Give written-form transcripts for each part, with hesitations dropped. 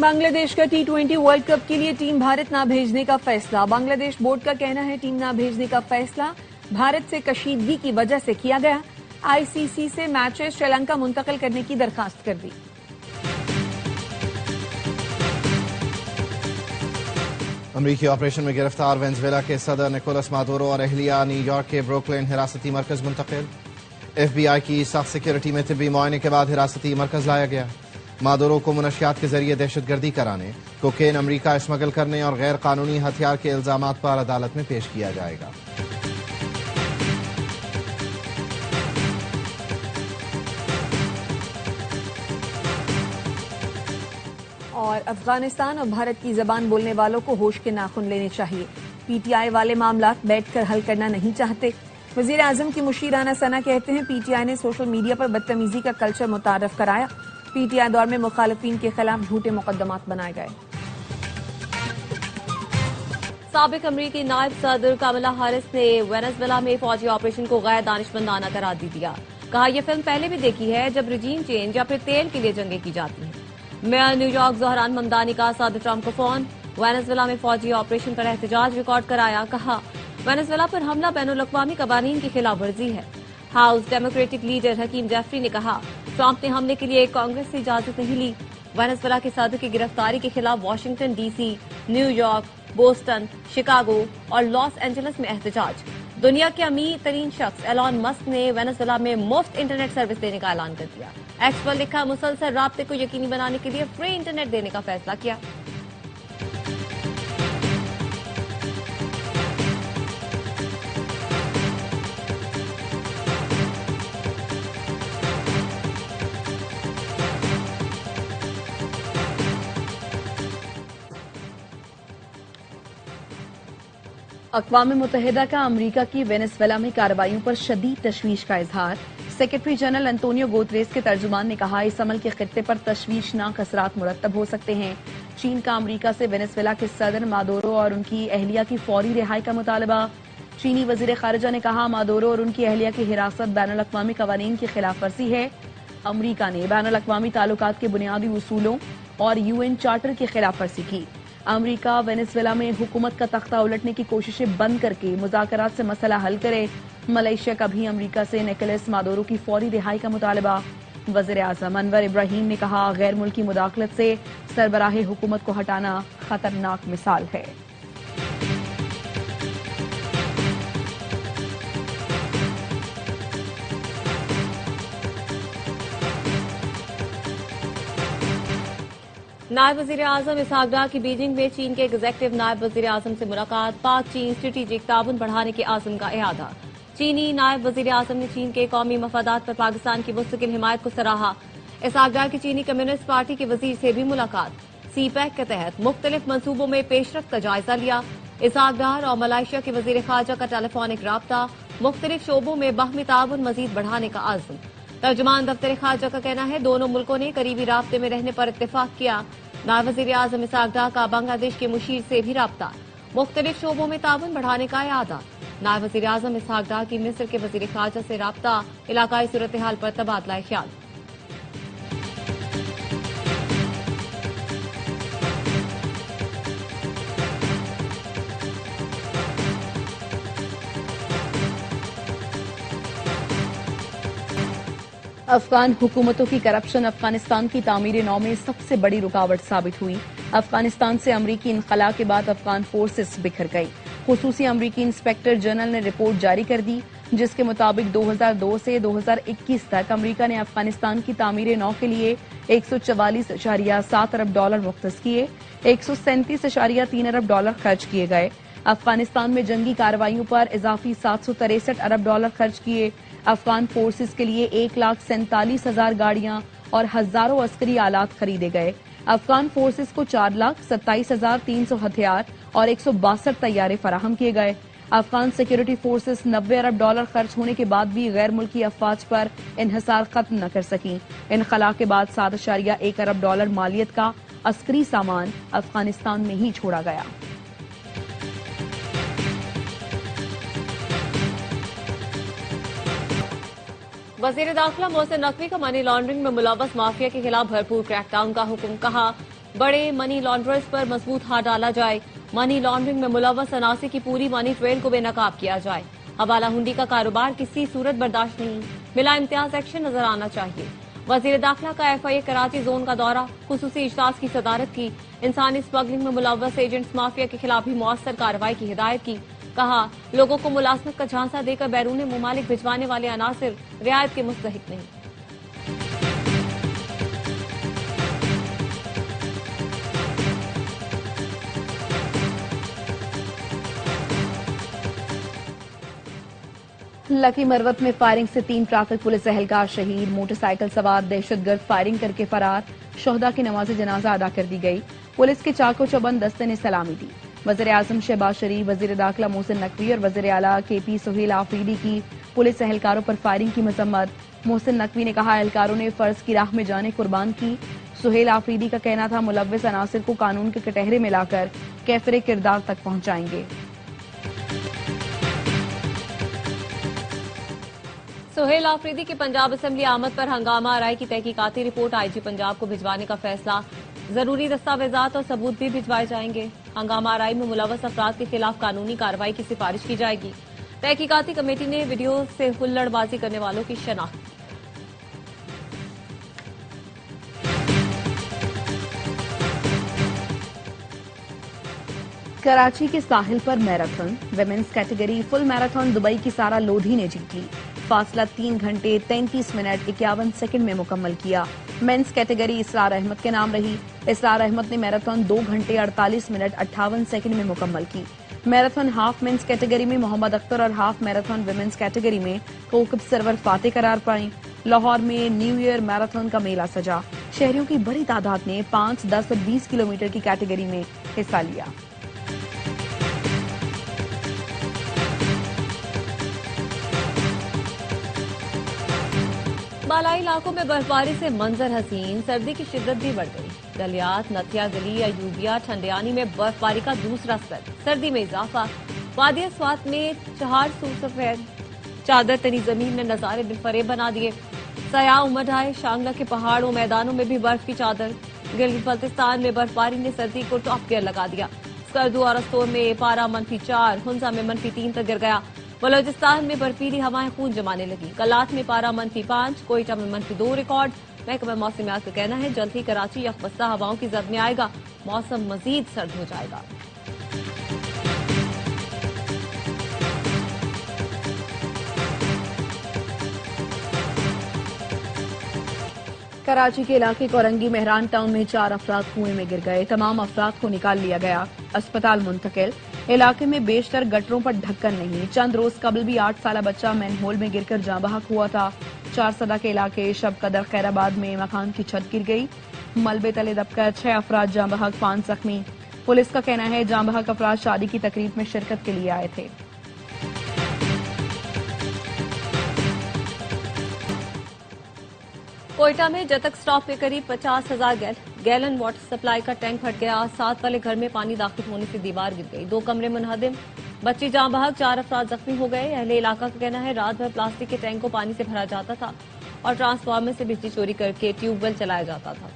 बांग्लादेश का T20 world cup के लिए टीम भारत ना भेजने का फैसला। बांग्लादेश बोर्ड का कहना है टीम ना भेजने का फैसला भारत से कशीदगी की वजह से किया गया। आईसीसी से मैचेस श्रीलंका मुंतकिल करने की दरखास्त कर दी। अमरीकी ऑपरेशन में गिरफ्तार वेनेजुएला के सदर निकोलस मादुरो और अहलिया न्यूयॉर्क के ब्रुकलिन हिरासती मरकज मुंतकिल। FBI की सख्त सिक्योरिटी में तिब्बी मुआयने के बाद हिरासती मरकज लाया गया। मादुरो को मुनशियात के जरिए दहशतगर्दी कराने, कोकेन अमरीका स्मगल करने और गैर कानूनी हथियार के इल्जामात पर अदालत में पेश किया जाएगा। और अफगानिस्तान और भारत की जबान बोलने वालों को होश के नाखून लेने चाहिए। पीटीआई वाले मामला बैठकर हल करना नहीं चाहते। वजीर आजम की मुशीर राना सना कहते हैं पीटीआई ने सोशल मीडिया पर बदतमीजी का कल्चर मुतारफ कराया। पीटीआई दौर में मुखालिफिन के खिलाफ झूठे मुकदमात बनाए गए। साबिक अमरीकी नायब सदर कमला हारिस ने वेनेजुएला में फौजी ऑपरेशन को गैर दानिशमंदाना करार दे दिया। कहा यह फिल्म पहले भी देखी है जब रिजीम चेंज या फिर तेल के लिए जंगें की जाती हैं। मेयर न्यूयॉर्क ज़हरान ममदानी का सदर ट्रंप को फोन। वेनेजुएला में फौजी ऑपरेशन पर एहतजाज रिकॉर्ड कराया। कहा वेनेजुएला पर हमला बैनुल-अक़वामी कवानीन की खिलाफ वर्जी है। House Democratic leader Hakeem Jeffries ने कहा ट्रंप ने हमले के लिए कांग्रेस से इजाजत नहीं ली। वेनेजुएला के सदर की गिरफ्तारी के खिलाफ Washington DC, New York, Boston, Chicago और लॉस एंजलिस में एहतजाज। दुनिया के अमीर तरीन शख्स एलॉन मस्क ने वेनेजुएला में मुफ्त इंटरनेट सर्विस देने का ऐलान कर दिया। एक्स पर लिखा मुसलसल राब्ते को यकीनी बनाने के लिए फ्री इंटरनेट देने का फैसला किया। अक़वाम मुत्तहिदा का अमरीका की वेनेजुएला में कार्रवाइयों पर शदीद तशवीश का इजहार। सेक्रेटरी जनरल एंटोनियो गुतेरेस के तर्जुमान ने कहा इस अमल के खित्ते पर तशवीशनाक असरात मुरत्तब हो सकते हैं। चीन का अमरीका से वेनेजुएला के सदर मादुरो और उनकी अहलिया की फौरी रिहाई का मुतालबा। चीनी वजीर खारिजा ने कहा मादुरो और उनकी अहलिया की हिरासत बैनुल-अक़वामी कवानीन की खिलाफ वर्जी है। अमरीका ने बैनुल-अक़वामी ताल्लुकात के बुनियादी उसूलों और UN चार्टर की खिलाफ वर्जी की। अमरीका वेनेजुएला में हुकूमत का तख्ता उलटने की कोशिशें बंद करके मुज़ाकरात से मसला हल करे। मलेशिया का भी अमरीका से निकोलस मादुरो की फौरी रिहाई का मुतालबा। वज़ीर आज़म अनवर इब्राहिम ने कहा गैर मुल्की मुदाखलत से सरबराह हुकूमत को हटाना खतरनाक मिसाल है। नायब वजीर आजम इसहाक डार की बीजिंग में चीन के एग्जेक्टिव नायब वजीर आजम से मुलाकात। पाक चीन स्ट्रेटेजिक ताउन बढ़ाने के आज़म का इरादा। चीनी नायब वजीर आजम ने चीन के कौमी मफादात पर पाकिस्तान की मुस्तकिल हिमायत को सराहा। इसहाक डार की चीनी कम्युनिस्ट पार्टी के वजीर से भी मुलाकात। CPEC के तहत मुख्तलिफ मंसूबों में पेशरफ्त का जायजा लिया। इसहाक डार और मलेशिया के वजीर खारजा का टेलीफोनिक राब्ता। मुख्तलिफ शोबों में बाहमी ताउन मजीद बढ़ाने का आज़म। तर्जुमान दफ्तर खारजा का कहना है दोनों मुल्कों ने करीबी राब्ते में रहने पर इत्तेफाक किया। नायब वजीर आजम इसहाक डार का बांग्लादेश के मुशीर से भी राब्ता। मुख्तलिफ शोबों में ताउन बढ़ाने का इरादा। नायब वजीर आजम इसहाक डार की मिस्र के वजीर खारजा से राब्ता। इलाकाई सूरत हाल पर तबादला ख्याल। अफगान हुकूमतों की करप्शन अफगानिस्तान की तामीर नौ में सबसे बड़ी रुकावट साबित हुई। अफगानिस्तान से अमरीकी इनखला के बाद अफगान फोर्सेस बिखर गई। खुसूसी अमरीकी इंस्पेक्टर जनरल ने रिपोर्ट जारी कर दी जिसके मुताबिक 2002 से 2021 तक अमरीका ने अफगानिस्तान की तामीर नौ के लिए 144.7 अरब डॉलर मुख्तस किए। 137.3 अरब डॉलर खर्च किए गए। अफगानिस्तान में जंगी कार्रवाइयों पर इजाफी 763 अरब डॉलर खर्च किए। अफगान फोर्सेस के लिए 1,47,000 गाड़ियां और हजारों अस्करी आलात खरीदे गए। अफगान फोर्सेस को 4,27,300 हथियार और 162 तैयारे फराहम किए गए। अफगान सिक्योरिटी फोर्सेस 90 अरब डॉलर खर्च होने के बाद भी गैर मुल्की अफवाज पर इन्हिसार खत्म न कर सकी। इनखला के बाद 7.1 अरब डॉलर मालियत का अस्करी सामान अफगानिस्तान में ही छोड़ा गया। वजीर दाखिला मोहसिन नकवी का मनी लॉन्ड्रिंग में मुलव्वस माफिया के खिलाफ भरपूर क्रैकडाउन का हुक्म। कहा बड़े मनी लॉन्ड्रर्स पर मजबूत हाथ डाला जाए। मनी लॉन्ड्रिंग में मुलव्वस अनासी की पूरी मनी ट्रेल को बेनकाब किया जाए। हवाला हुंडी का कारोबार किसी सूरत बर्दाश्त नहीं। बिला इम्तियाज एक्शन नजर आना चाहिए। वजीर दाखिला का FIA कराची जोन का दौरा, खुसूसी इजलास की सदारत की। इंसानी स्मगलिंग में मुलव्वस एजेंट्स माफिया के खिलाफ भी मौसर कार्रवाई की हिदायत की। कहा, लोगों को मुलाजमत का झांसा देकर बैरून मुमालिक भिजवाने वाले अनासिर रियायत के मुस्तहिक नहीं। लकी मरवत में फायरिंग से 3 ट्रैफिक पुलिस एहलकार शहीद। मोटरसाइकिल सवार दहशतगर्द फायरिंग करके फरार। शोहदा की नमाज जनाजा अदा कर दी गई। पुलिस के चाको चौबंद दस्ते ने सलामी दी। वजीर आजम शहबाज शरीफ, वजीर दाखिला मोहसिन नकवी और वजीर आला KP सुहेल आफरीदी की पुलिस एहलकारों पर फायरिंग की मजम्मत। मोहसिन नकवी ने कहा, एहलकारों ने फर्ज की राह में जाने कुर्बान की। सुहेल आफरीदी का कहना था, मुलव्विस अनासिर को कानून के कटहरे में लाकर कैफरे किरदार तक पहुंचाएंगे। सुहेल आफरीदी की पंजाब असेंबली आमद पर हंगामा आरआई की तहकीकाती रिपोर्ट IG पंजाब को भिजवाने का फैसला। जरूरी दस्तावेजात और सबूत भी भिजवाए जाएंगे। हंगामा आरआई में मुलव्वस अफराद के खिलाफ कानूनी कार्रवाई की सिफारिश की जाएगी। तहकीकाती कमेटी ने वीडियो से हुल्लड़बाजी करने वालों की शनाख्त। कराची के साहिल पर marathon women's category full marathon Dubai की सारा लोधी ने जीत ली। फासला 3 घंटे 33 मिनट 51 सेकंड में मुकम्मल किया। मेंस कैटेगरी इसरार अहमद के नाम रही। इसरार अहमद ने मैराथन 2 घंटे 48 मिनट 58 सेकंड में मुकम्मल की। मैराथन हाफ मेंस कैटेगरी में मोहम्मद अख्तर और हाफ मैराथन विमेंस कैटेगरी में कोकब सरवर फाते करार पाई। लाहौर में न्यू ईयर मैराथन का मेला सजा। शहरियों की बड़ी तादाद ने 5, 10 और 20 किलोमीटर की कैटेगरी में हिस्सा लिया। बालाई इलाकों में बर्फबारी से मंजर हसीन, सर्दी की शिद्दत भी बढ़ गई। गलियात, नथिया गली, अयूबिया, ठंडियानी में बर्फबारी का दूसरा स्तर। सर्दी में इजाफा। वादिया स्वात में चहार सफेद चादर तनी जमीन ने नजारे दिलफरेब बना दिए। सयाह उमड़ आए। शांगला के पहाड़ों मैदानों में भी बर्फ की चादर। गिलगित बल्तिस्तान में बर्फबारी ने सर्दी को टॉप गियर लगा दिया। स्कर्दू और अस्तोर में पारा -4, हुंजा में -3 तक गिर गया। बलोचिस्तान में बर्फीली हवाएं खून जमाने लगी। कलात में पारा -5, कोयटा में -2 रिकॉर्ड। महकमा मौसमियात का कहना है, जल्द ही कराची यकबस्ता हवाओं की जद में आएगा। मौसम मजीद सर्द हो जाएगा। कराची के इलाके कोरंगी मेहरान टाउन में 4 अफराद कुएं में गिर गए। तमाम अफराद को निकाल लिया गया, अस्पताल मुंतकिल। इलाके में बेशतर गटरों पर ढक्कन नहीं। चंद रोज कबल भी 8 साला बच्चा मैनहोल में गिरकर जाँ बहक हुआ था। 4 सदा के इलाके शब कदर खैराबाद में मकान की छत गिर गई। मलबे तले दबकर 6 अफराद जाँ बहक, 5 जख्मी। पुलिस का कहना है, जाँ बहक अफराद शादी की तकरीब में शिरकत के लिए आए थे। कोयटा में जतक स्टॉप के करीब 50,000 गैलन वाटर सप्लाई का टैंक फट गया। 7 वाले घर में पानी दाखिल होने से दीवार गिर गई। 2 कमरे मुनहदिम। बच्ची जाँ बहक, 4 अफराद जख्मी हो गए। अहले इलाका का कहना है, रात भर प्लास्टिक के टैंक को पानी से भरा जाता था और ट्रांसफार्मर से बिजली चोरी करके ट्यूबवेल चलाया जाता था।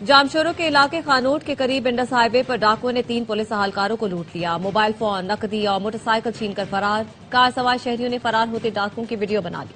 जामशोरों के इलाके खानोट के करीब इंडस हाईवे पर डाकुओं ने 3 पुलिस अहलकारों को लूट लिया। मोबाइल फोन, नकदी और मोटरसाइकिल छीनकर फरार। कार सवार शहरियों ने फरार होते डाकुओं की वीडियो बना ली।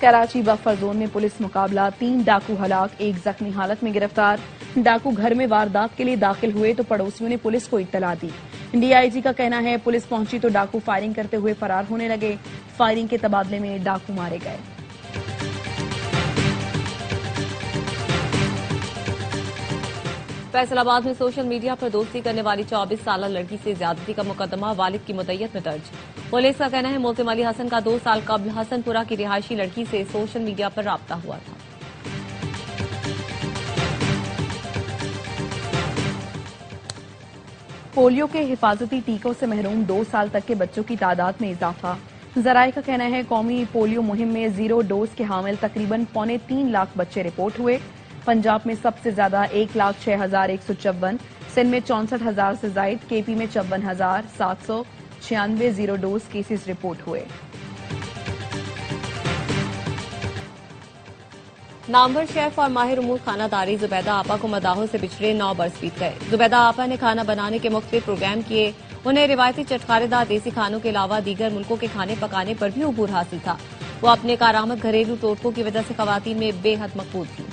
कराची बफर जोन में पुलिस मुकाबला। 3 डाकू हलाक, 1 जख्मी हालत में गिरफ्तार। डाकू घर में वारदात के लिए दाखिल हुए तो पड़ोसियों ने पुलिस को इत्तला दी। DIG का कहना है, पुलिस पहुंची तो डाकू फायरिंग करते हुए फरार होने लगे। फायरिंग के तबादले में डाकू मारे गए। फैसलाबाद में सोशल मीडिया पर दोस्ती करने वाली 24 साला लड़की से ज्यादती का मुकदमा वालिद की मुद्दत में दर्ज। पुलिस का कहना है, मोल्जिम अली हसन का 2 साल कबल हसनपुरा की रिहायशी लड़की से सोशल मीडिया पर राब्ता हुआ था। पोलियो के हिफाजती टीकों से महरूम 2 साल तक के बच्चों की तादाद में इजाफा। जराये का कहना है, कौमी पोलियो मुहिम में 0 डोज के हामिल तकरीबन 3.25 लाख बच्चे रिपोर्ट हुए। पंजाब में सबसे ज्यादा 1,06,154, सिंध में 64,000 से जायद, केपी में 54,796 जीरो डोज केसेस रिपोर्ट हुए। नामवर शेफ और माहिर उमूर खानादारी जुबैदा आपा को मदाहों से पिछड़े 9 बरस बीत गए। जुबैदा आपा ने खाना बनाने के मुख्तलिफ प्रोग्राम किए। उन्हें रिवायती चटखारेदार देसी खानों के अलावा दीगर मुल्कों के खाने पकाने पर भी अबूर हासिल था। वो अपने कारामद घरेलू टोटकों की वजह से खवातीन में बेहद मकबूल थी।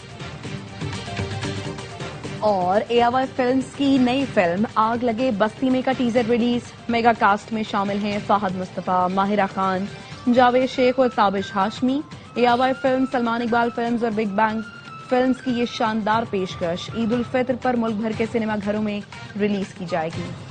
और AOI फिल्म्स की नई फिल्म आग लगे बस्ती में का टीजर रिलीज। मेगा कास्ट में शामिल हैं फाहद मुस्तफा, माहिरा खान, जावेद शेख और Tabish Hashmi. AOI film, Salman Iqbal films और बिग बैंग फिल्म्स की ये शानदार पेशकश ईद उल फित्र पर मुल्क भर के सिनेमा घरों में रिलीज की जाएगी।